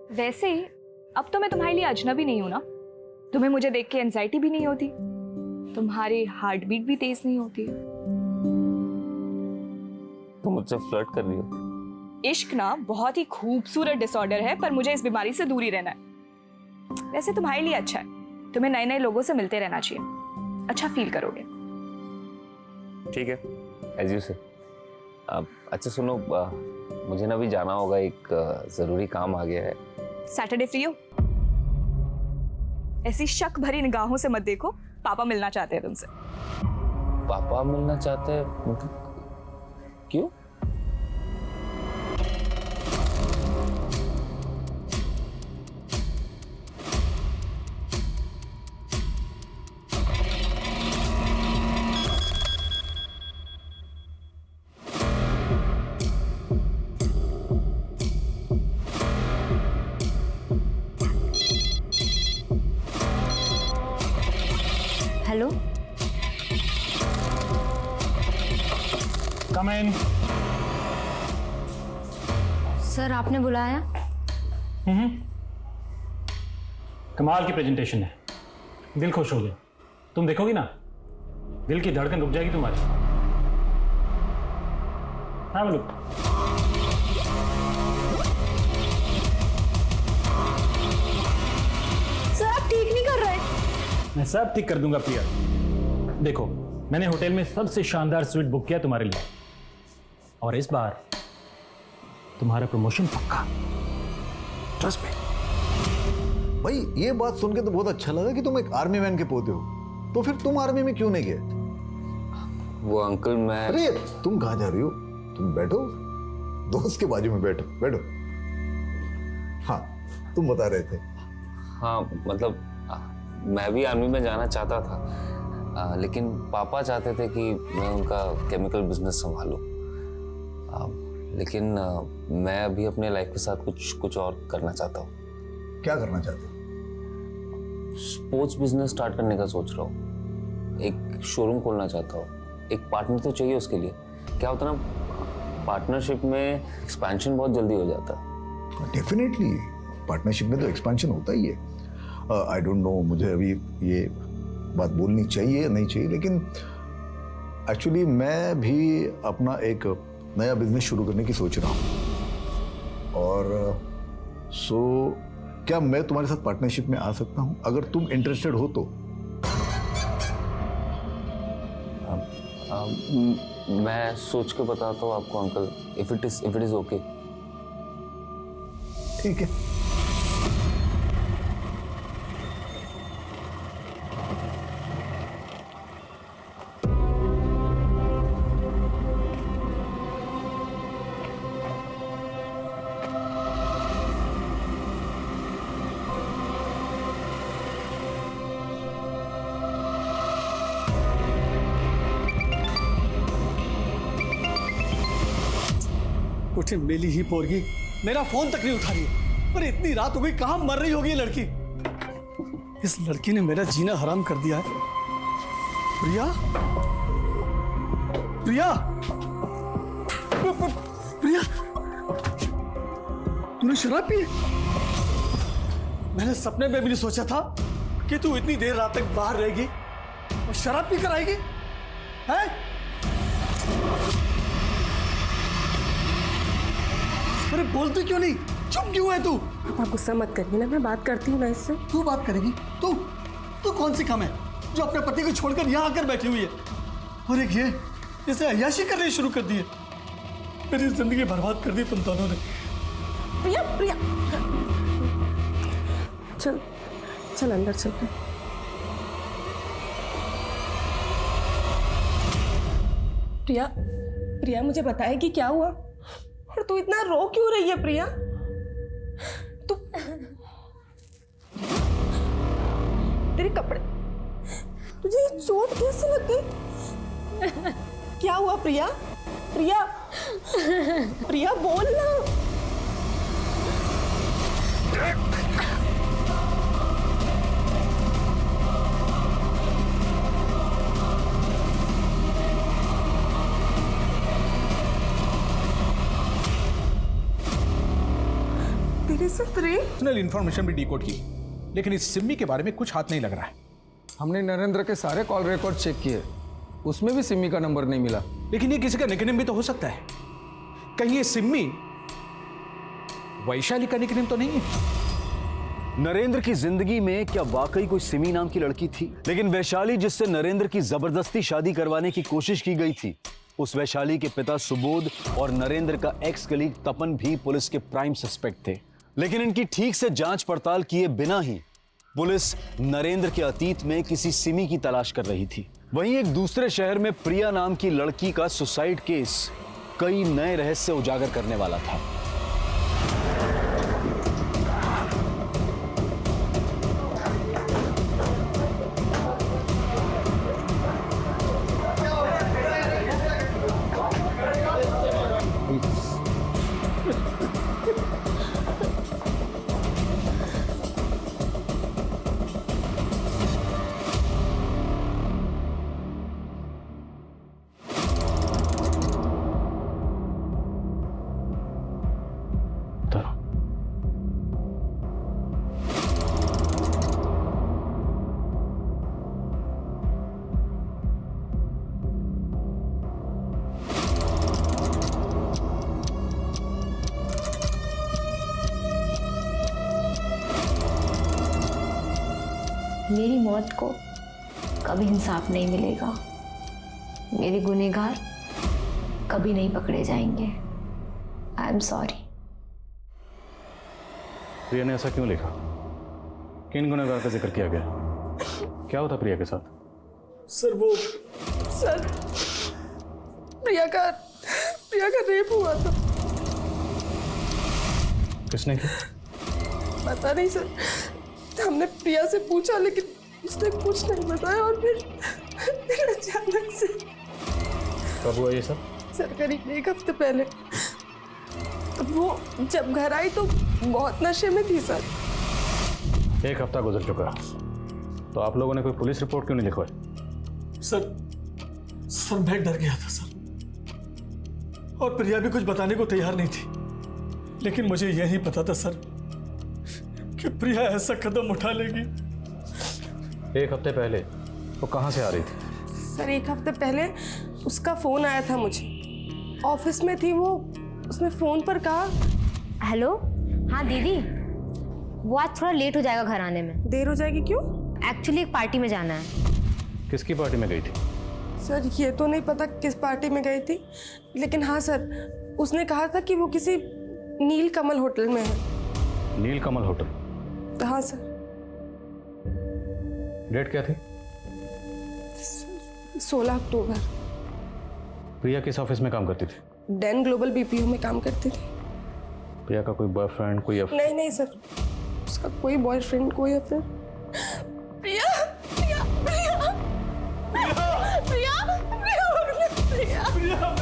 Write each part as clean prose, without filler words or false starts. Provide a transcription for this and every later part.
वैसे अब तो मैं तुम्हारे लिए अजनबी नहीं हूं ना। तुम्हें मुझे देख के एंजाइटी भी नहीं होती, तुम्हारी हार्ट बीट भी तेज नहीं होती है। तुम मुझसे फ्लर्ट कर रही हो? इश्क ना बहुत ही खूबसूरत डिसऑर्डर है, पर मुझे इस बीमारी से दूर ही रहना है। वैसे तुम्हारे लिए अच्छा है, तुम्हें नए नए लोगों से मिलते रहना चाहिए, अच्छा फील करोगे। ठीक है, एज यू से। अच्छा सुनो, मुझे ना भी जाना होगा, एक जरूरी काम आ गया है। सैटरडे फ्री हो? ऐसी शक भरी निगाहों से मत देखो, पापा मिलना चाहते हैं तुमसे। पापा मिलना चाहते हैं? मतलब क्यों? हेलो, कम इन। सर आपने बुलाया? कमाल की प्रेजेंटेशन है, दिल खुश हो गया। तुम देखोगी ना, दिल की धड़कन रुक जाएगी तुम्हारी। हाँ बोलो। सर आप ठीक नहीं कर रहे। मैं सब ठीक कर दूंगा प्रिया। देखो, मैंने होटल में सबसे शानदार स्वीट बुक किया तुम्हारे लिए, और इस बार तुम्हारा प्रमोशन पक्का, ट्रस्ट मी। भाई ये बात सुन के तो बहुत अच्छा लगा कि तुम एक आर्मी मैन के पोते हो, तो फिर तुम आर्मी में क्यों नहीं गए? वो अंकल, मैं... अरे तुम कहाँ जा रही हो? तुम बैठो, दोस्त के बाजू में बैठो बैठो। हाँ, तुम बता रहे थे। हाँ मतलब मैं भी आर्मी में जाना चाहता था, लेकिन पापा चाहते थे कि मैं उनका केमिकल बिजनेस संभालूं। लेकिन मैं अभी अपने लाइफ के साथ कुछ और करना चाहता हूँ। क्या करना चाहते हो? स्पोर्ट्स बिजनेस स्टार्ट करने का सोच रहा हूँ, एक शोरूम खोलना चाहता हूँ। एक पार्टनर तो चाहिए उसके लिए। क्या होता है ना, पार्टनरशिप में एक्सपेंशन बहुत जल्दी हो जाता है। डेफिनेटली पार्टनरशिप में तो एक्सपेंशन होता ही है। आई डोंट नो मुझे अभी ये बात बोलनी चाहिए या नहीं चाहिए, लेकिन एक्चुअली मैं भी अपना एक नया बिजनेस शुरू करने की सोच रहा हूँ। और सो क्या मैं तुम्हारे साथ पार्टनरशिप में आ सकता हूँ अगर तुम इंटरेस्टेड हो तो? मैं सोच के बताता हूँ आपको uncle, if it is okay. ठीक है। कुछ मिली ही पोरगी, मेरा फोन तक नहीं उठा रही है। पर इतनी रात हो गई, कहां मर रही होगी ये लड़की? इस लड़की ने मेरा जीना हराम कर दिया है। प्रिया, प्रिया, प्रिया, तूने शराब पी? मैंने सपने में भी नहीं सोचा था कि तू इतनी देर रात तक बाहर रहेगी और शराब पी कर आएगी। हैं? अरे बोलती क्यों नहीं? चुप क्यों है तू? आप गुस्सा मत करिए ना, मैं बात करती हूँ ना इससे। तू बात करेगी? तू कौन सी कम है जो अपने पति को छोड़कर यहाँ आकर बैठी हुई है? और एक ये इसे अय्याशी करनी शुरू कर दी है। मेरी जिंदगी बर्बाद कर दी तुम दोनों ने। प्रिया, प्रिया, चल चल अंदर चल। प्रिया, प्रिया मुझे बताएगी क्या हुआ? और तू इतना रो क्यों रही है प्रिया? तू तेरे कपड़े, तुझे ये चोट कैसे लग गई? क्या हुआ प्रिया? प्रिया, प्रिया बोल ना। तेरे पर्सनल इंफॉर्मेशन भी डिकोड की, लेकिन इस सिम्मी के बारे में कुछ हाथ नहीं लग रहा है। हमने नरेंद्र के सारे कॉल रिकॉर्ड चेक किए, उसमें भी सिम्मी का नंबर नहीं मिला। लेकिन ये किसी का निकनेम भी तो हो सकता है। कहीं ये सिम्मी वैशाली का निकनेम तो नहीं है? नरेंद्र की जिंदगी में क्या वाकई कोई सिमी नाम की लड़की थी? लेकिन वैशाली जिससे नरेंद्र की जबरदस्ती शादी करवाने की कोशिश की गई थी, उस वैशाली के पिता सुबोध और नरेंद्र का एक्स कलीग तपन भी पुलिस के प्राइम सस्पेक्ट थे। लेकिन इनकी ठीक से जांच पड़ताल किए बिना ही पुलिस नरेंद्र के अतीत में किसी सिमी की तलाश कर रही थी। वहीं एक दूसरे शहर में प्रिया नाम की लड़की का सुसाइड केस कई नए रहस्य उजागर करने वाला था। मेरी मौत को कभी इंसाफ नहीं मिलेगा, मेरे गुनहगार कभी नहीं पकड़े जाएंगे। I am sorry. प्रिया ने ऐसा क्यों लिखा? किन गुनहगार का जिक्र किया गया? क्या होता प्रिया के साथ? सर प्रिया का रेप हुआ था। किसने किया? पता नहीं सर, हमने प्रिया से पूछा लेकिन उसने कुछ नहीं बताया और फिर अचानक से। कब हुआ ये सब? सर करीब 1 हफ्ते पहले। वो जब घर आई तो बहुत नशे में थी सर। 1 हफ्ता गुजर चुका, तो आप लोगों ने कोई पुलिस रिपोर्ट क्यों नहीं लिखवाई? सर मैं डर गया था सर, और प्रिया भी कुछ बताने को तैयार नहीं थी। लेकिन मुझे यह नहीं पता था सर कि प्रिया ऐसा कदम उठा लेगी। 1 हफ्ते पहले वो कहाँ से आ रही थी? सर 1 हफ्ते पहले उसका फोन आया था मुझे, ऑफिस में थी वो। उसने फोन पर कहा, हेलो, हाँ दीदी, वो आज थोड़ा लेट हो जाएगा घर आने में। देर हो जाएगी क्यों? एक्चुअली एक पार्टी में जाना है। किसकी पार्टी में गई थी? सर ये तो नहीं पता किस पार्टी में गई थी, लेकिन हाँ सर, उसने कहा था कि वो किसी नील कमल होटल में है। नील कमल होटल? हाँ सर। डेट क्या थी? 16 अक्टूबर। प्रिया किस ऑफिस में काम करती थी? डेन ग्लोबल बीपीओ में काम करती थी। प्रिया का कोई बॉयफ्रेंड, कोई नहीं सर, उसका कोई बॉयफ्रेंड, कोई अफेयर। प्रिया प्रिया प्रिया प्रिया प्रिया प्रिया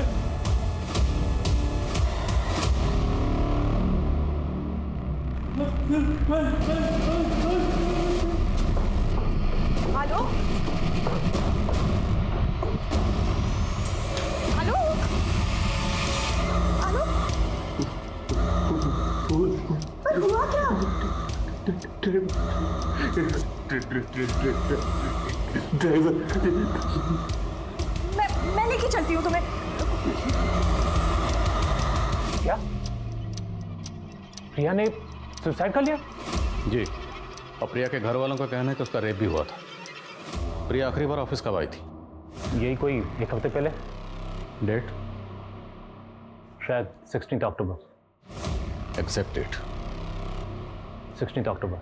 हेलो हेलो हेलो, पर हुआ क्या? मैं लेके चलती हूँ तुम्हें। क्या? प्रिया ने सुसाइड कर लिया? जी, और प्रिया के घर वालों का कहना है कि उसका रेप भी हुआ था। प्रिया आखिरी बार ऑफिस कब आई थी? यही कोई 1 हफ्ते पहले। डेट? शायद 16 अक्टूबर। एग्जैक्ट डेट 16 अक्टूबर।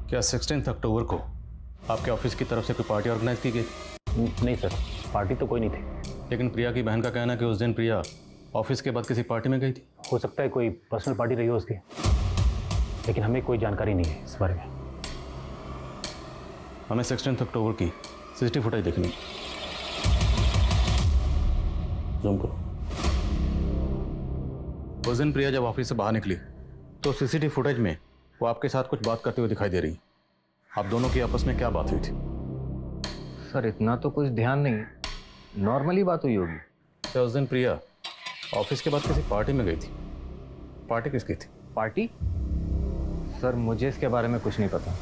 क्या 16 अक्टूबर को आपके ऑफिस की तरफ से कोई पार्टी ऑर्गेनाइज की गई? नहीं सर, पार्टी तो कोई नहीं थी। लेकिन प्रिया की बहन का कहना है कि उस दिन प्रिया ऑफिस के बाद किसी पार्टी में गई थी। हो सकता है कोई पर्सनल पार्टी रही हो उसकी, लेकिन हमें कोई जानकारी नहीं है इस बारे में। हमें 16 अक्टूबर की सीसीटीवी फुटेज देखनी। जूम करो। उस दिन प्रिया जब ऑफिस से बाहर निकली तो सीसीटीवी फुटेज में वो आपके साथ कुछ बात करते हुए दिखाई दे रही। आप दोनों की आपस में क्या बात हुई थी? सर इतना तो कुछ ध्यान नहीं, नॉर्मली बात हुई होगी। क्या उस दिन प्रिया ऑफिस के बाद किसी पार्टी में गई थी? पार्टी किसकी थी? पार्टी? सर मुझे इसके बारे में कुछ नहीं पता।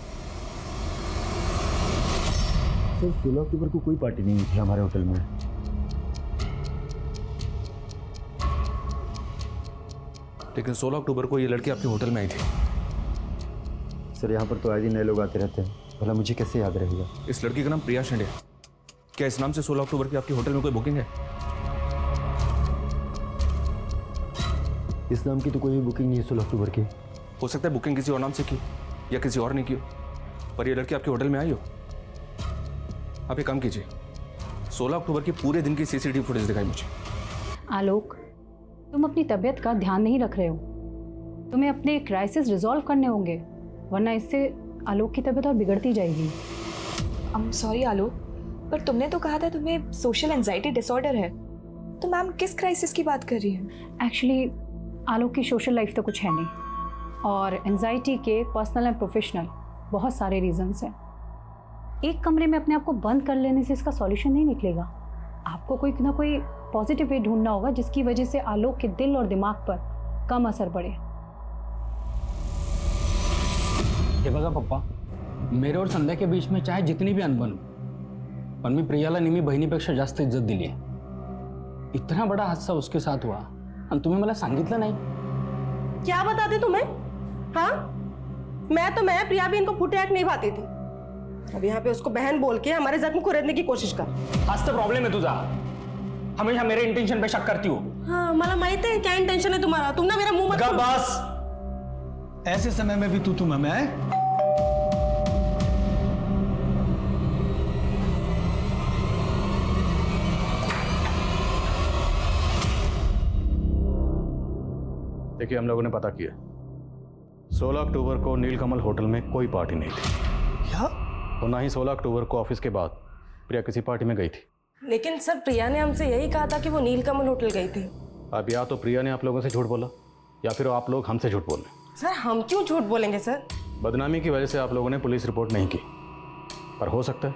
सर 16 अक्टूबर को कोई पार्टी नहीं थी हमारे होटल में। लेकिन 16 अक्टूबर को ये लड़की आपके होटल में आई थी। सर यहाँ पर तो आज ही नए लोग आते रहते हैं, भला मुझे कैसे याद रहेगा? इस लड़की का नाम प्रिया शेंडे है। क्या इस नाम से 16 अक्टूबर की आपके होटल में कोई बुकिंग है? इस नाम की तो कोई बुकिंग नहीं है 16 अक्टूबर की। हो सकता है बुकिंग किसी और नाम से की या किसी और ने की हो, पर ये लड़की आपके होटल में आई हो। आप एक काम कीजिए, 16 अक्टूबर की पूरे दिन की सीसीटीवी फुटेज दिखाई मुझे। आलोक, तुम अपनी तबीयत का ध्यान नहीं रख रहे हो। तुम्हें अपने क्राइसिस रिजॉल्व करने होंगे, वरना इससे आलोक की तबीयत और बिगड़ती जाएगी। सॉरी आलोक, पर तुमने तो कहा था तुम्हें सोशल एंजाइटी डिसऑर्डर है, तो मैम किस क्राइसिस की बात कर रही हैं? एक्चुअली आलोक की सोशल लाइफ तो कुछ है नहीं, और एंजाइटी के पर्सनल एंड प्रोफेशनल बहुत सारे रीजंस हैं। एक कमरे में अपने आप को बंद कर लेने से इसका सॉल्यूशन नहीं निकलेगा। आपको कोई ना कोई पॉजिटिव वे ढूंढना होगा जिसकी वजह से आलोक के दिल और दिमाग पर कम असर पड़े। हे बघा पप्पा, मेरे और संध्या के बीच में चाहे जितनी भी अनबन हो, पण मी प्रियाला नेहमी बहिणीपेक्षा जास्त इज्जत दिली आहे। इतना बड़ा हादसा उसके साथ हुआ आणि तुम्ही मला सांगितलं नाही। क्या बताते तुम्हें? हाँ, मैं प्रिया भी इनको फुटे नहीं पाती थी। अब यहाँ पे उसको बहन बोल के हमारे जख्म को रेदने की कोशिश कर। हाच तर प्रॉब्लेम आहे तुझा, हमेशा मेरे इंटेंशन पे शक करती हो। हाँ, मला माहित है क्या इंटेंशन है तुम्हारा। तुम ना मेरा मुंह मत खोलो। बस ऐसे समय में भी तू मैं देखिए, हम लोगों ने पता किया, 16 अक्टूबर को नीलकमल होटल में कोई पार्टी नहीं थी। क्या? और ना ही 16 अक्टूबर को ऑफिस के बाद प्रिया किसी पार्टी में गई थी। लेकिन सर, प्रिया ने हमसे यही कहा था कि वो नीलकमल होटल गई थी। अब या तो प्रिया ने आप लोगों से झूठ बोला या फिर आप लोग हमसे झूठ बोल रहे। सर, हम क्यों झूठ बोलेंगे सर? बदनामी की वजह से आप लोगों ने पुलिस रिपोर्ट नहीं की, पर हो सकता है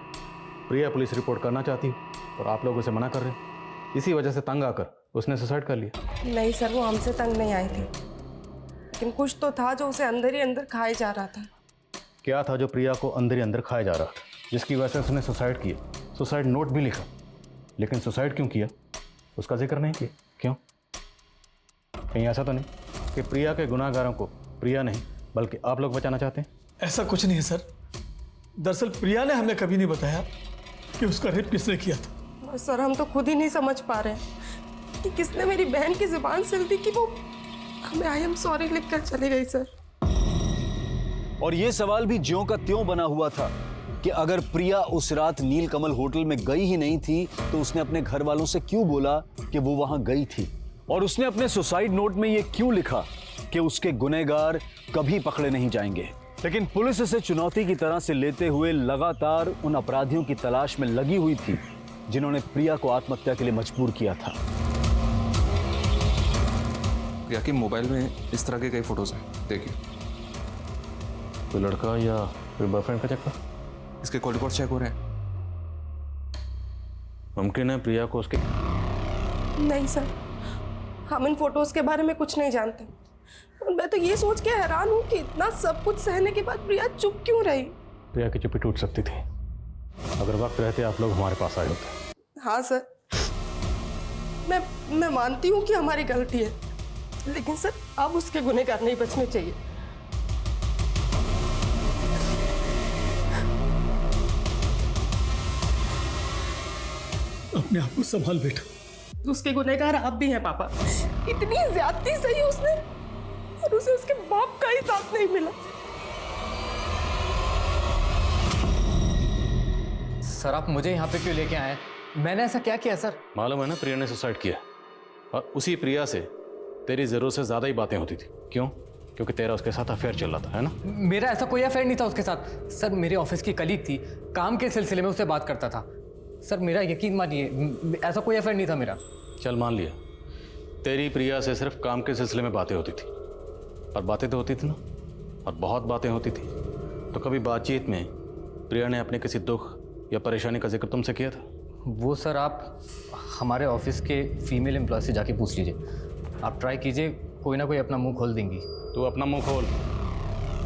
प्रिया पुलिस रिपोर्ट करना चाहती हो और आप लोग उसे मना कर रहे हैं। इसी वजह से तंग आकर उसने सुसाइड कर लिया। नहीं सर, वो हमसे तंग नहीं आई थी, लेकिन कुछ तो था जो उसे अंदर ही अंदर खाए जा रहा था। क्या था जो प्रिया को अंदर ही अंदर खाया जा रहा था, जिसकी वजह से उसने सुसाइड किया? सुसाइड नोट भी लिखा, लेकिन सुसाइड क्यों किया उसका जिक्र नहीं किया। क्यों? कहीं ऐसा तो नहीं कि प्रिया के गुनाहगारों को प्रिया नहीं बल्कि आप लोग बचाना चाहते हैं? ऐसा कुछ नहीं है सर। दरअसल प्रिया ने हमें कभी नहीं बताया कि उसका रेप किसने किया था। सर, हम तो खुद ही नहीं समझ पा रहे कि किसने मेरी बहन की जुबान सिल दी कि वो हमें आई एम सॉरी लिखकर चली गई सर। और ये सवाल भी ज्यों का त्यों बना हुआ था कि अगर प्रिया उस रात नीलकमल होटल में गई ही नहीं थी तो उसने अपने घर वालों से क्यों बोला कि वो वहां गई थी, और उसने अपने सुसाइड नोट में ये क्यों लिखा कि उसके गुनहगार कभी पकड़े नहीं जाएंगे। लेकिन पुलिस इसे चुनौती की तरह से लेते हुए लगातार उन अपराधियों की तलाश में लगी हुई थी जिन्होंने प्रिया को आत्महत्या के लिए मजबूर किया था। प्रिया के मोबाइल में इस तरह के कई फोटोज हैं, देखिए। कोई लड़का या कोई बॉयफ्रेंड का चक्कर? इसके कॉल रिकॉर्ड चेक हो रहे हैं। मुमकिन है प्रिया को उसके। नहीं सर, हम इन फोटोज के बारे में कुछ नहीं जानते। और मैं तो ये सोच के हैरान हूँ कि इतना सब कुछ सहने के बाद प्रिया चुप क्यों रही। प्रिया की चुप्पी टूट सकती थी अगर वक्त रहते आप लोग हमारे पास आए होते। हाँ सर, मैं मानती हूँ कि हमारी गलती है, लेकिन सर अब उसके गुनहगार नहीं बचने चाहिए। अपने आप को संभाल बेटा। उसके गुनहगार आप भी हैं पापा। इतनी ज्यादती सही उसने, और उसे उसके बाप का ही साथ नहीं मिला। सर, आप मुझे यहाँ पे क्यों लेके आए? मैंने ऐसा क्या किया सर? मालूम है ना, प्रिया ने सुसाइड किया और उसी प्रिया से तेरी जरूरत से ज्यादा ही बातें होती थी। क्यों? क्योंकि तेरा उसके साथ अफेयर चल रहा था, है ना? मेरा ऐसा कोई अफेयर नहीं था उसके साथ सर। मेरे ऑफिस की कलीग थी, काम के सिलसिले में उससे बात करता था सर। मेरा यकीन मानिए, ऐसा कोई अफेयर नहीं था मेरा। चल मान लिया, तेरी प्रिया से सिर्फ काम के सिलसिले में बातें होती थी, और बातें तो होती थी ना, और बहुत बातें होती थी। तो कभी बातचीत में प्रिया ने अपने किसी दुख या परेशानी का जिक्र तुमसे किया था? वो सर आप हमारे ऑफिस के फीमेल एम्प्लॉय से जाके पूछ लीजिए। आप ट्राई कीजिए, कोई ना कोई अपना मुंह खोल देंगी। तू अपना मुंह खोल।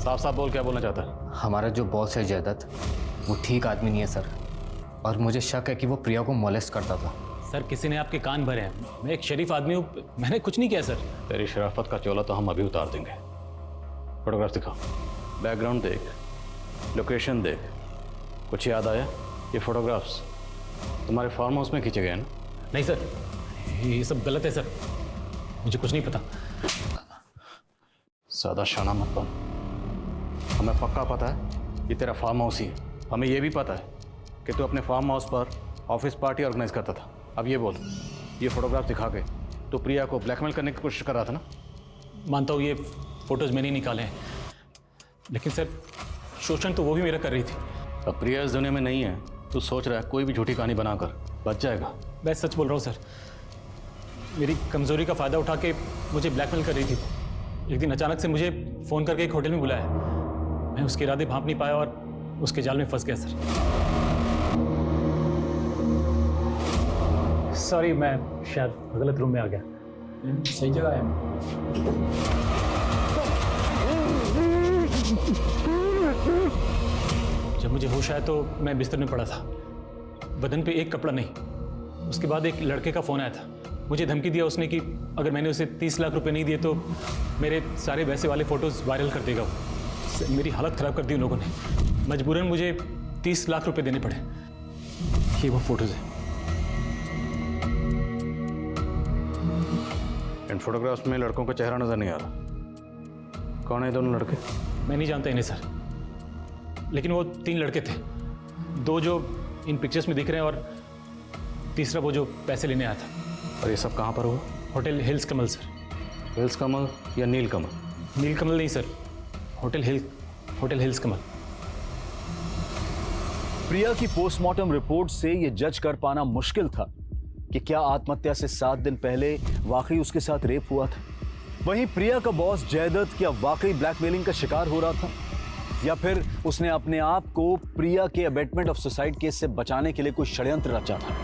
साफ साफ बोल, क्या बोलना चाहता है? हमारा जो बॉस है जयदत्त, वो ठीक आदमी नहीं है सर, और मुझे शक है कि वो प्रिया को मोलेस्ट करता था। सर किसी ने आपके कान भरे हैं। मैं एक शरीफ आदमी हूँ, मैंने कुछ नहीं किया सर। तेरी शराफत का चोला तो हम अभी उतार देंगे। फोटोग्राफ दिखा, बैकग्राउंड देख, लोकेशन देख। कुछ याद आया? ये फोटोग्राफ्स तुम्हारे फार्म हाउस में खींचे गए हैं ना? नहीं सर, ये सब गलत है सर, मुझे कुछ नहीं पता। ज़्यादा शाना मत बन। हमें पक्का पता है ये तेरा फार्म हाउस ही है। हमें ये भी पता है कि तू अपने फार्म हाउस पर ऑफिस पार्टी ऑर्गेनाइज करता था। अब ये बोल, ये फोटोग्राफ दिखा के तो प्रिया को ब्लैकमेल करने की कोशिश कर रहा था ना? मानता हूँ ये फोटोज मैंने ही निकाले हैं, लेकिन सर शोषण तो वो भी मेरा कर रही थी। अब प्रिया इस दुनिया में नहीं है, तू सोच रहा है कोई भी झूठी कहानी बनाकर बच जाएगा। मैं सच बोल रहा हूँ सर, मेरी कमज़ोरी का फ़ायदा उठा के मुझे ब्लैकमेल कर रही थी। एक दिन अचानक से मुझे फ़ोन करके एक होटल में बुलाया। मैं उसके इरादे भांप नहीं पाया और उसके जाल में फंस गया सर। सॉरी, मैं शायद गलत रूम में आ गया। सही जगह है। जब मुझे होश आया तो मैं बिस्तर में पड़ा था, बदन पे एक कपड़ा नहीं। उसके बाद एक लड़के का फ़ोन आया था, मुझे धमकी दिया उसने कि अगर मैंने उसे 30 लाख रुपए नहीं दिए तो मेरे सारे वैसे वाले फ़ोटोज़ वायरल कर देगा वो। मेरी हालत ख़राब कर दी उन लोगों ने। मजबूरन मुझे 30 लाख रुपए देने पड़े। ये वो फ़ोटोज़ हैं। इन फोटोग्राफ्स में लड़कों का चेहरा नजर नहीं आ रहा। कौन है दोनों लड़के? मैं नहीं जानता इन्हें सर, लेकिन वो 3 लड़के थे। 2 जो इन पिक्चर्स में दिख रहे हैं और तीसरा वो जो पैसे लेने आया था। और ये सब कहाँ पर हुआ? होटल हिल्स कमल सर। हिल्स कमल या नील कमल? नील कमल नहीं सर, होटल हिल्स कमल। प्रिया की पोस्टमार्टम रिपोर्ट से यह जज कर पाना मुश्किल था कि क्या आत्महत्या से 7 दिन पहले वाकई उसके साथ रेप हुआ था। वहीं प्रिया का बॉस जयदत्त क्या वाकई ब्लैकमेलिंग का शिकार हो रहा था, या फिर उसने अपने आप को प्रिया के अबेटमेंट ऑफ सुसाइड केस से बचाने के लिए कोई षड्यंत्र रचा था।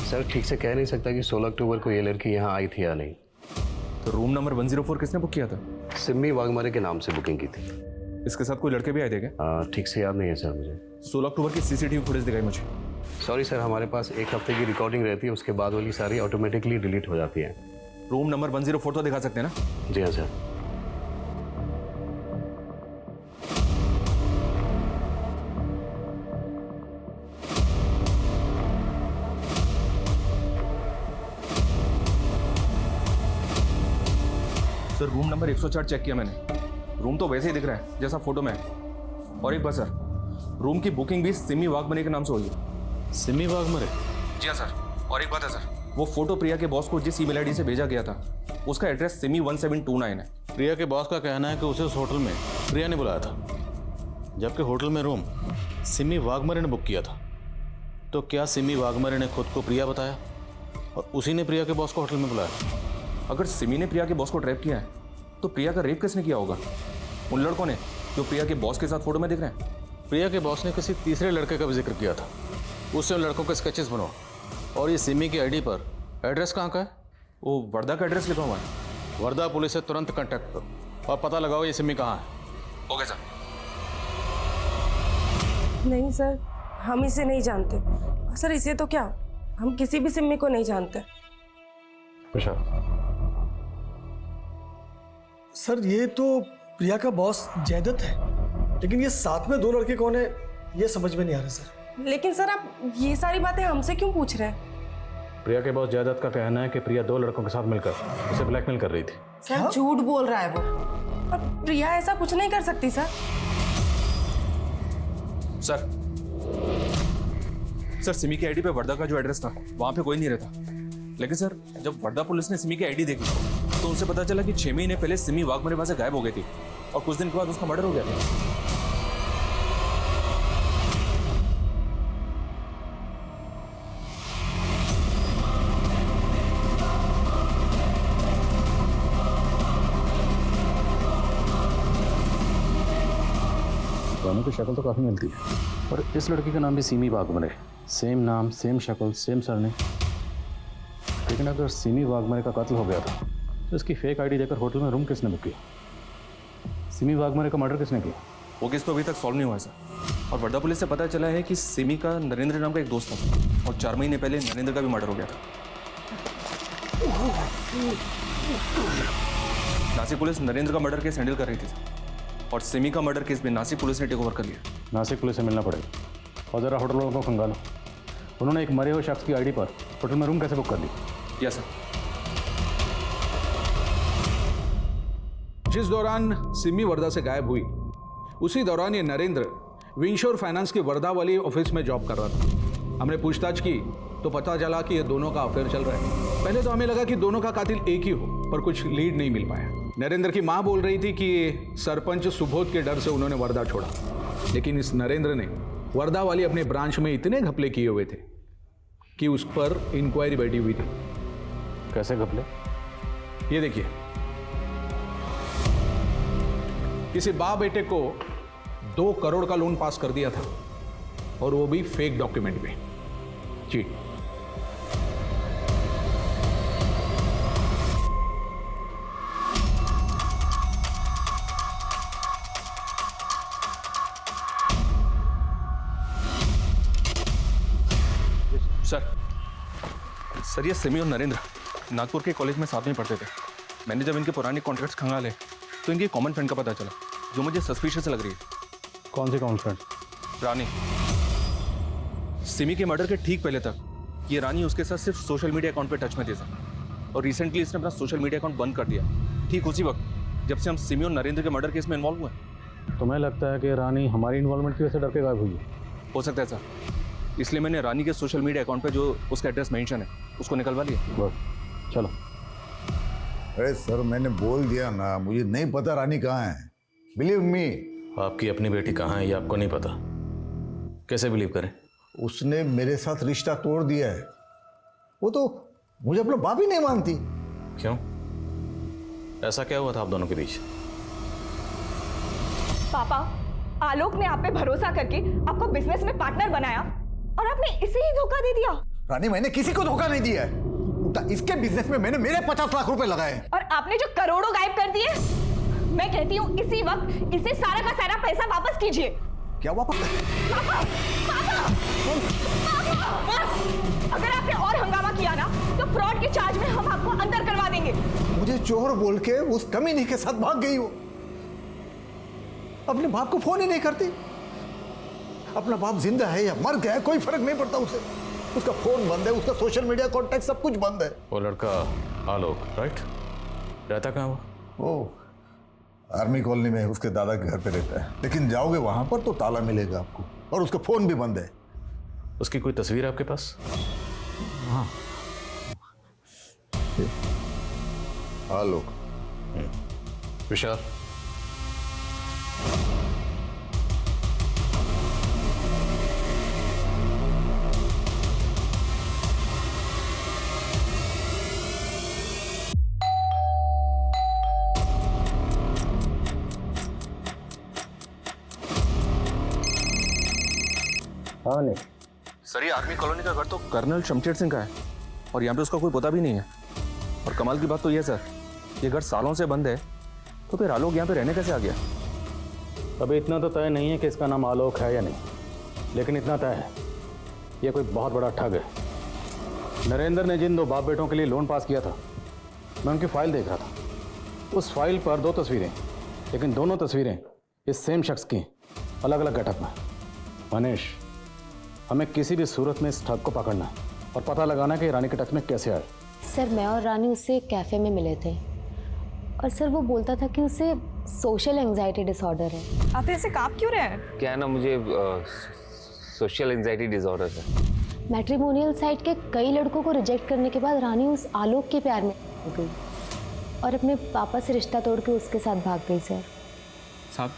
सर ठीक से कह नहीं सकता कि 16 अक्टूबर को ये लड़की यहाँ आई थी या नहीं। तो रूम नंबर 104 किसने बुक किया था? सिम्मी वाघमारे के नाम से बुकिंग की थी। इसके साथ कोई लड़के भी आए थे क्या? ठीक से याद नहीं है सर मुझे। 16 अक्टूबर की सीसीटीवी फुटेज दिखाई मुझे। सॉरी सर, हमारे पास 1 हफ्ते की रिकॉर्डिंग रहती है, उसके बाद वाली सारी ऑटोमेटिकली डिलीट हो जाती है। रूम नंबर 104 तो दिखा सकते हैं ना? जी हाँ sir. Sir room number 104 check किया मैंने, रूम तो वैसे ही दिख रहा है जैसा फोटो में है। और एक बात सर, रूम की बुकिंग भी सिमी वाघमारे के नाम से हुई है। सिमी वाघमारे? जी हाँ सर। और एक बात है सर, वो फोटो प्रिया के बॉस को जिस ईमेल आईडी से भेजा गया था उसका एड्रेस सिमी 1729 है। प्रिया के बॉस का कहना है कि उसे उस होटल में प्रिया ने बुलाया था, जबकि होटल में रूम सिमी वाघमारे ने बुक किया था। तो क्या सिमी वाघमारे ने खुद को प्रिया बताया और उसी ने प्रिया के बॉस को होटल में बुलाया? अगर सिमी ने प्रिया के बॉस को ट्रैप किया है तो प्रिया का रेप किसने किया होगा? उन लड़कों ने जो प्रिया के बॉस के साथ फोटो में दिख रहे हैं। प्रिया के बॉस ने किसी तीसरे लड़के का भी जिक्र किया था, उससे उन लड़कों के स्केचेस बनवा। और ये सिमी की आईडी पर एड्रेस कहाँ का है? वो वर्धा का एड्रेस लिखा हुआ है। वर्धा पुलिस से तुरंत कांटेक्ट करो और पता लगाओ ये सिमी कहाँ है। Okay sir. नहीं सर, हम इसे नहीं जानते। सर इसे तो क्या, हम किसी भी सिम्मी को नहीं जानते। सर ये तो प्रिया का बॉस जयदत्त है, लेकिन ये साथ में 2 लड़के कौन है ये समझ में नहीं आ रहा सर। लेकिन सर आप ये सारी बातें हमसे क्यों पूछ रहे हैं? प्रिया के बॉस जयदत्त का कहना है कि प्रिया 2 लड़कों के साथ मिलकर उसे ब्लैकमेल कर रही थी। सर झूठ बोल रहा है वो, और प्रिया ऐसा कुछ नहीं कर सकती सर। सर सिमी की आईडी पे वर्धा का जो एड्रेस था वहां पे कोई नहीं रहता, लेकिन सर जब वर्धा पुलिस ने सिमी की आईडी देखी तो उनसे पता चला कि 6 महीने पहले सिमी वाघमारे वहां से गायब हो गई थी और कुछ दिन के बाद उसका मर्डर हो गया था। दोनों की शक्ल तो काफ़ी मिलती है, और इस लड़की का नाम भी सिमी वाघमारे, सेम नाम, सेम शक्ल, सेम सरनेम। लेकिन अगर सिमी वाघमारे का कत्ल हो गया था तो इसकी फेक आईडी देकर होटल में रूम किसने बुक किया? सिमी वाघमारे का मर्डर किसने किया? वो केस तो अभी तक सॉल्व नहीं हुआ है सर। और वर्धा पुलिस से पता चला है कि सिमी का नरेंद्र नाम का एक दोस्त था और 4 महीने पहले नरेंद्र का भी मर्डर हो गया था। नासिक पुलिस नरेंद्र का मर्डर केस हैंडल कर रही थी सर, और सिमी का मर्डर केस भी नासिक पुलिस ने टेक ओवर कर लिया। नासिक पुलिस से मिलना पड़ेगा और ज़रा होटल वालों को खंगालो। उन्होंने एक मरे हुए शख्स की आईडी पर होटल में रूम कैसे बुक कर ली? Yes sir. जिस दौरान सिमी वर्धा से गायब हुई उसी दौरान ये नरेंद्र विंशोर फाइनेंस की वर्धा वाली ऑफिस में जॉब कर रहा था। हमने पूछताछ की तो पता चला कि ये दोनों का अफेयर चल रहा है। पहले तो हमें लगा कि दोनों का कातिल एक ही हो, पर कुछ लीड नहीं मिल पाया। नरेंद्र की मां बोल रही थी कि सरपंच सुबोध के डर से उन्होंने वर्धा छोड़ा, लेकिन इस नरेंद्र ने वर्धा वाली अपने ब्रांच में इतने घपले किए हुए थे कि उस पर इंक्वायरी बैठी हुई थी। कैसे घपले? ये देखिए, किसी बाप बेटे को 2 करोड़ का लोन पास कर दिया था, और वो भी फेक डॉक्यूमेंट में। जी, सर ये सिमी और नरेंद्र नागपुर के कॉलेज में साथ में पढ़ते थे। मैंने जब इनके पुराने कॉन्ट्रैक्ट्स खंगाले तो इनकी कॉमन फ्रेंड का पता चला, जो मुझे सस्पिशियस लग रही है। कौन सी कॉमन फ्रेंड? रानी। सिमी के मर्डर के ठीक पहले तक ये रानी उसके साथ सिर्फ सोशल मीडिया अकाउंट पे टच में थी सर, और रिसेंटली इसने अपना सोशल मीडिया अकाउंट बंद कर दिया, ठीक उसी वक्त जब से हम सिमी और नरेंद्र के मर्डर केस में इन्वॉल्व हुए। तुम्हें लगता है कि रानी हमारी इन्वॉल्वमेंट की वजह से डर के गायब हुई है? हो सकता है सर, इसलिए मैंने रानी के सोशल मीडिया अकाउंट पे जो उसका एड्रेस मेंशन है उसको निकलवा लिया। बस चलो। अरे सर, मैंने बोल दिया ना, मुझे नहीं पता रानी कहाँ है। Believe me. आपकी अपनी बेटी कहाँ है ये आपको नहीं पता, कैसे बिलीव करें? उसने मेरे साथ रिश्ता तोड़ दिया है। वो तो मुझे अपना बाप ही नहीं मानती। क्यों? ऐसा क्या हुआ था आप दोनों के बीच? पापा, आलोक ने आप पे भरोसा करके आपको बिजनेस में पार्टनर बनाया और आपने इसे ही धोखा दे दिया। रानी, मैंने किसी को धोखा नहीं दिया है। इसके बिजनेस में मैंने मेरे 50 लाख रुपए लगाए हैं। और आपने जो करोड़ों गायब कर दिए, मैं कहती हूँ इसी वक्त इसे सारा का सारा पैसा वापस कीजिए। क्या वापस? पापा, पापा, पापा, बस। अगर आपने और हंगामा किया ना तो फ्रॉड के चार्ज में हम आपको अंदर करवा देंगे। मुझे चोर बोल के उस कमीने के साथ भाग गई हो। अपने बाप को फोन ही नहीं करती। अपना बाप जिंदा है या मर गया है कोई फर्क नहीं पड़ता उसे। उसका फोन बंद है, उसका सोशल मीडिया कॉन्टैक्ट सब कुछ बंद है। वो लड़का आलोक, राइट? रहता कहाँ वो? वो आर्मी कॉलोनी में उसके दादा के घर पे रहता है, लेकिन जाओगे वहां पर तो ताला मिलेगा आपको, और उसका फोन भी बंद है। उसकी कोई तस्वीर है आपके पास? हाँ, आलोक। विशाल, हाँ नहीं सर, ये आर्मी कॉलोनी का घर तो कर्नल शमशेर सिंह का है, और यहाँ पे उसका कोई पता भी नहीं है। और कमाल की बात तो ये सर, ये घर सालों से बंद है, तो फिर आलोक यहाँ पे रहने कैसे आ गया? अभी इतना तो तय नहीं है कि इसका नाम आलोक है या नहीं, लेकिन इतना तय है ये कोई बहुत बड़ा ठग है। नरेंद्र ने जिन 2 बाप बेटों के लिए लोन पास किया था, मैं उनकी फाइल देख रहा था। उस फाइल पर 2 तस्वीरें, लेकिन दोनों तस्वीरें इस सेम शख्स की, अलग अलग गेटअप में। मनीष, हमें किसी भी सूरत में इस ठग को पकड़ना है और पता लगाना है कि रानी के टच में कैसे आए। सर, मैं और रानी उससे एक कैफ़े में मिले थे, और सर वो बोलता था कि उसे सोशल एंजाइटी डिसऑर्डर है। आप ऐसे कांप क्यों रहे हैं? क्या है ना, मुझे सोशल एंजाइटी डिसऑर्डर है। मैट्रिमोनियल साइट के कई लड़कों को रिजेक्ट करने के बाद रानी उस आलोक के प्यार में हो गई और अपने पापा से रिश्ता तोड़ के उसके साथ भाग गई। सर साहब,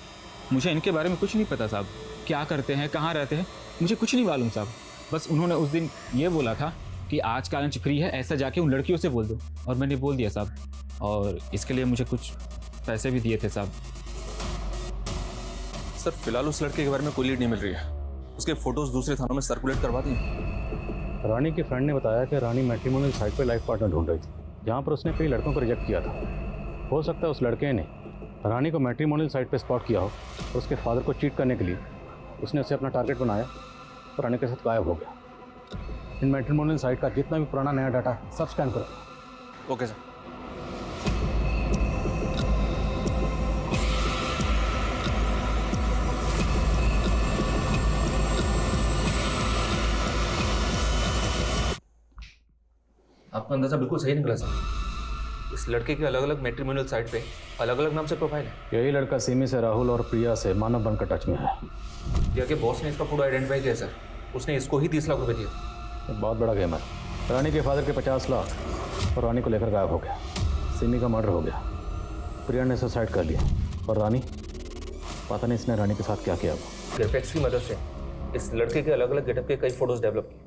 मुझे इनके बारे में कुछ नहीं पता साहब, क्या करते हैं, कहाँ रहते हैं, मुझे कुछ नहीं मालूम साहब। बस उन्होंने उस दिन ये बोला था कि आज का लंच फ्री है, ऐसा जाके उन लड़कियों से बोल दो, और मैंने बोल दिया साहब, और इसके लिए मुझे कुछ पैसे भी दिए थे साहब। सर, फिलहाल उस लड़के के बारे में कोई लीड नहीं मिल रही है। उसके फोटोज दूसरे थानों में सर्कुलेट करवा दिए। रानी के फ्रेंड ने बताया कि रानी मैट्रिमोनियल साइट पर लाइफ पार्टनर ढूंढ रही थी, जहाँ पर उसने कई लड़कों को रिजेक्ट किया था। हो सकता है उस लड़के ने रानी को मैट्रिमोनियल साइट पे स्पॉट किया हो और उसके फादर को चीट करने के लिए उसने उसे अपना टारगेट बनाया और रानी के साथ गायब हो गया। इन मैट्रिमोनियल साइट का जितना भी पुराना नया डाटा सब स्कैन करो। Okay sir. आपका अंदाजा बिल्कुल सही निकला सर। इस लड़के के अलग अलग मैट्रिमोनियल साइट पे अलग अलग नाम से प्रोफाइल है। यही लड़का सिमी से, राहुल और प्रिया से मानव बनकर टच में है। प्रिया के बॉस ने इसका पूरा आइडेंटिफाई किया सर। उसने इसको ही 30 लाख रुपए दिए। एक बहुत बड़ा गेम है। रानी के फादर के 50 लाख और रानी को लेकर गायब हो गया। सिमी का मर्डर हो गया। प्रिया ने सुसाइड कर लिया और रानी, पता नहीं इसने रानी के साथ क्या किया। ग्राफिक्स की मदद से इस लड़के के अलग अलग गेटअप के कई फोटोज डेवलप किए।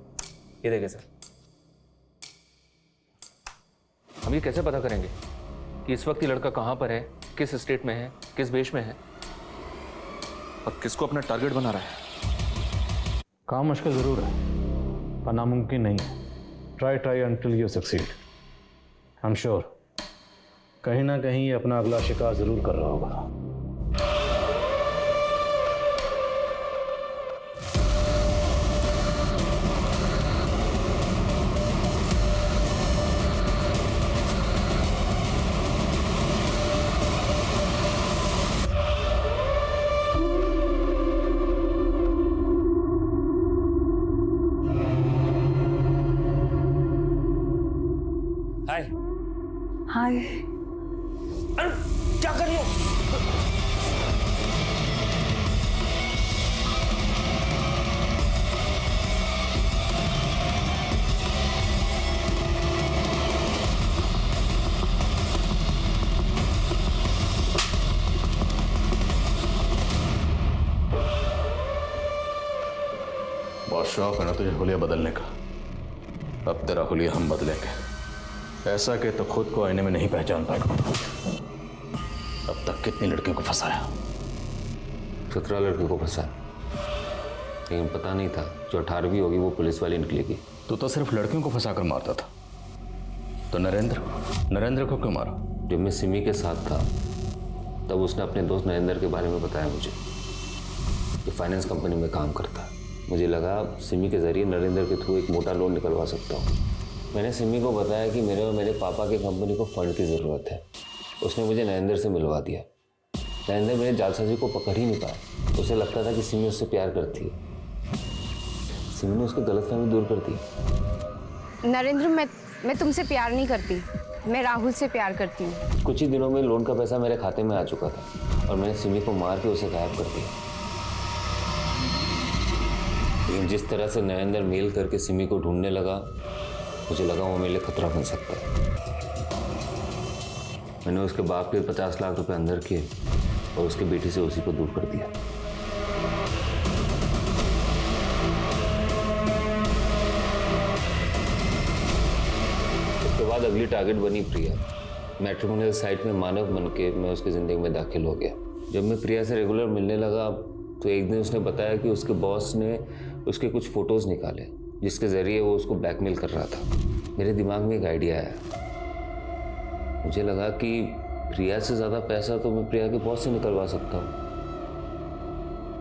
ये देखिए सर। हम ये कैसे पता करेंगे कि इस वक्त ये लड़का कहाँ पर है, किस स्टेट में है, किस देश में है और किसको अपना टारगेट बना रहा है? काम मुश्किल ज़रूर है पर नामुमकिन नहीं है। Try until you succeed. I am sure कहीं ना कहीं ये अपना अगला शिकार ज़रूर कर रहा होगा। हाय। अरे क्या कर रही हो? बहुत शौक है ना तुझे हुलिया बदलने का। अब तेरा हुलिया हम बदलेंगे। ऐसा कि तो खुद को आईने में नहीं पहचान पाएगा। अब तक कितनी लड़कियों को फंसाया? 17 लड़कियों को फंसाया, लेकिन पता नहीं था जो 18वीं होगी वो पुलिस वाली निकलेगी। तू तो सिर्फ लड़कियों को फंसाकर मारता था, तो नरेंद्र को क्यों मारा? जब मैं सिमी के साथ था तब उसने अपने दोस्त नरेंद्र के बारे में बताया मुझे, जो फाइनेंस कंपनी में काम करता है। मुझे लगा सिमी के जरिए नरेंद्र के थ्रू एक मोटा लोन निकलवा सकता हूँ। मैंने सिमी को बताया कि मेरे और मेरे पापा की कंपनी को फंड की ज़रूरत है। उसने मुझे नरेंद्र से मिलवा दिया। नरेंद्र मेरे जालसाजी को पकड़ ही नहीं पाया। उसे लगता था कि सिमी उससे प्यार करती है। सिमी ने उसकी गलतफहमी दूर कर दी। नरेंद्र, मैं तुमसे प्यार नहीं करती, मैं राहुल से प्यार करती हूँ। कुछ ही दिनों में लोन का पैसा मेरे खाते में आ चुका था और मैंने सिमी को मार के उसे गायब कर दिया। लेकिन जिस तरह से नरेंद्र मेल करके सिमी को ढूंढने लगा, मुझे लगा वो मेरे लिए खतरा बन सकता है। मैंने उसके बाप के 50 लाख रुपए अंदर किए और उसके बेटी से उसी को दूर कर दिया। उसके बाद अगली टारगेट बनी प्रिया। मैट्रिमोनियल साइट में मानव बन के मैं उसकी ज़िंदगी में दाखिल हो गया। जब मैं प्रिया से रेगुलर मिलने लगा तो एक दिन उसने बताया कि उसके बॉस ने उसके कुछ फ़ोटोज़ निकाले जिसके ज़रिए वो उसको ब्लैकमेल कर रहा था। मेरे दिमाग में एक आइडिया आया। मुझे लगा कि प्रिया से ज़्यादा पैसा तो मैं प्रिया के बॉस से निकलवा सकता हूँ।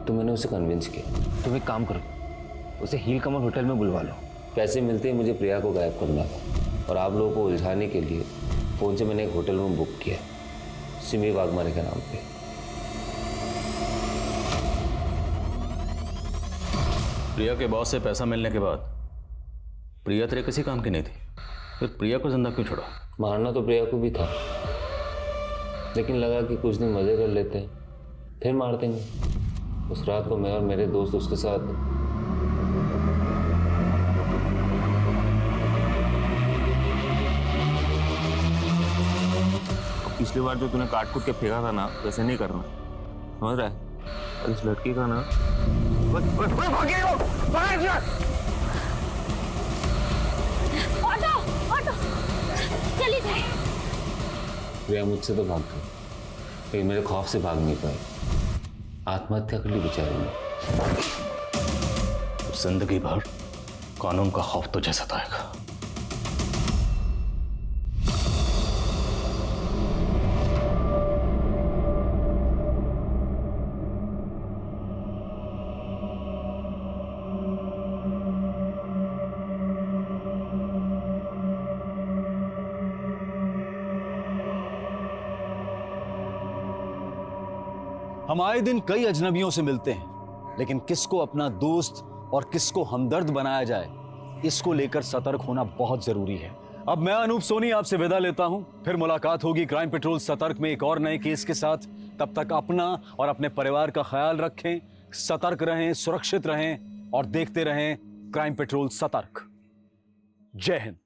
तो मैंने उसे कन्विंस किया, तुम एक काम करो, उसे हील कमल होटल में बुलवा लो। पैसे मिलते ही मुझे प्रिया को गायब करना था और आप लोगों को उलझाने के लिए फ़ोन से मैंने एक होटल रूम बुक किया, सिमी वाघमारे के नाम पे। प्रिया के बॉस से पैसा मिलने के बाद प्रिया तेरे किसी काम की नहीं थी, फिर प्रिया को जिंदा क्यों छोड़ा? मारना तो प्रिया को भी था, लेकिन लगा कि कुछ दिन मज़े कर लेते हैं फिर मार देंगे। उस रात को मैं और मेरे दोस्त उसके साथ पिछली बार जो तूने काट कूट के फेंका था ना, वैसे नहीं करना, समझ रहा है? और इस लड़की का ना चली जाए। प्रिया मुझसे तो भाग गई, लेकिन मेरे खौफ से भाग नहीं पाई। आत्महत्या कर ली बेचारी ने। जिंदगी भर कानून का खौफ तुझे सताएगा। हम आए दिन कई अजनबियों से मिलते हैं, लेकिन किसको अपना दोस्त और किसको हमदर्द बनाया जाए, इसको लेकर सतर्क होना बहुत जरूरी है। अब मैं अनूप सोनी आपसे विदा लेता हूं, फिर मुलाकात होगी क्राइम पेट्रोल सतर्क में एक और नए केस के साथ। तब तक अपना और अपने परिवार का ख्याल रखें, सतर्क रहें, सुरक्षित रहें और देखते रहें क्राइम पेट्रोल सतर्क। जय हिंद।